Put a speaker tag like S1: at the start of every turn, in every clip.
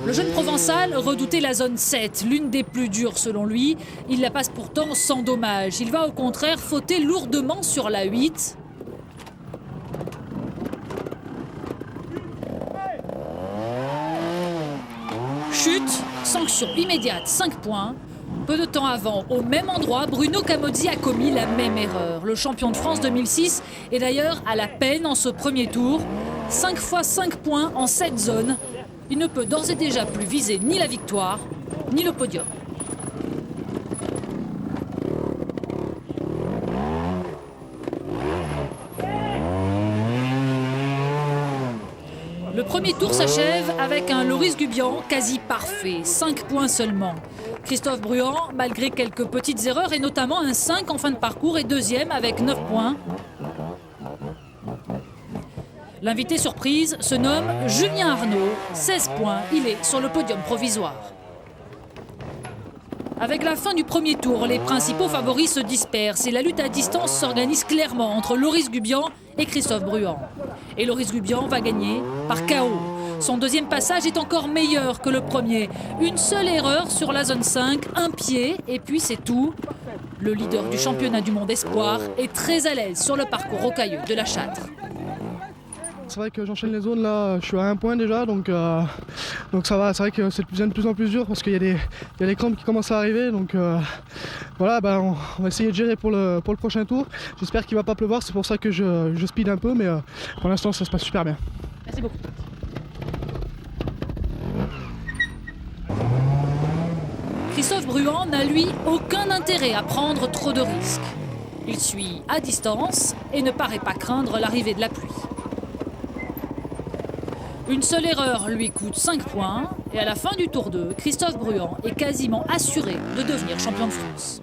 S1: Le jeune Provençal redoutait la zone 7, l'une des plus dures selon lui. Il la passe pourtant sans dommage. Il va au contraire fauter lourdement sur la 8. Chute, sanction immédiate, 5 points. Peu de temps avant, au même endroit, Bruno Camozzi a commis la même erreur. Le champion de France 2006 est d'ailleurs à la peine en ce premier tour. 5 fois 5 points en 7 zones. Il ne peut d'ores et déjà plus viser ni la victoire, ni le podium. Le premier tour s'achève avec un Loris Gubian quasi parfait, 5 points seulement. Christophe Bruant, malgré quelques petites erreurs et notamment un 5 en fin de parcours, est deuxième avec 9 points. L'invité surprise se nomme Julien Arnaud, 16 points, il est sur le podium provisoire. Avec la fin du premier tour, les principaux favoris se dispersent et la lutte à distance s'organise clairement entre Loris Gubian et Christophe Bruant. Et Loris Gubian va gagner par KO. Son deuxième passage est encore meilleur que le premier. Une seule erreur sur la zone 5, un pied et puis c'est tout. Le leader du championnat du monde espoir est très à l'aise sur le parcours rocailleux de la Châtre.
S2: C'est vrai que j'enchaîne les zones là, je suis à 1 point déjà, donc ça va. C'est vrai que c'est de plus en plus dur parce qu'il y a des crampes qui commencent à arriver, donc voilà, on va essayer de gérer pour le prochain tour. J'espère qu'il ne va pas pleuvoir, c'est pour ça que je speed un peu, mais pour l'instant ça se passe super bien.
S1: Merci beaucoup. Christophe Bruant n'a lui aucun intérêt à prendre trop de risques. Il suit à distance et ne paraît pas craindre l'arrivée de la pluie. Une seule erreur lui coûte 5 points et à la fin du tour 2, Christophe Bruant est quasiment assuré de devenir champion de France.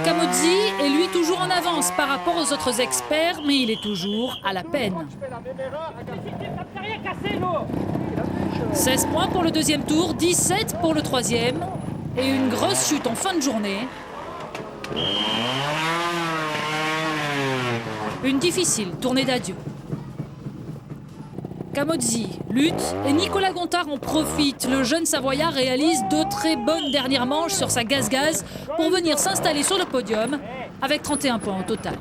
S1: Camozzi est lui toujours en avance par rapport aux autres experts, mais il est toujours à la peine. 16 points pour le deuxième tour, 17 pour le troisième. Et une grosse chute en fin de journée. Une difficile tournée d'adieu. Camozzi lutte et Nicolas Gontard en profite. Le jeune Savoyard réalise 2 très bonnes dernières manches sur sa gaz-gaz pour venir s'installer sur le podium avec 31 points au total.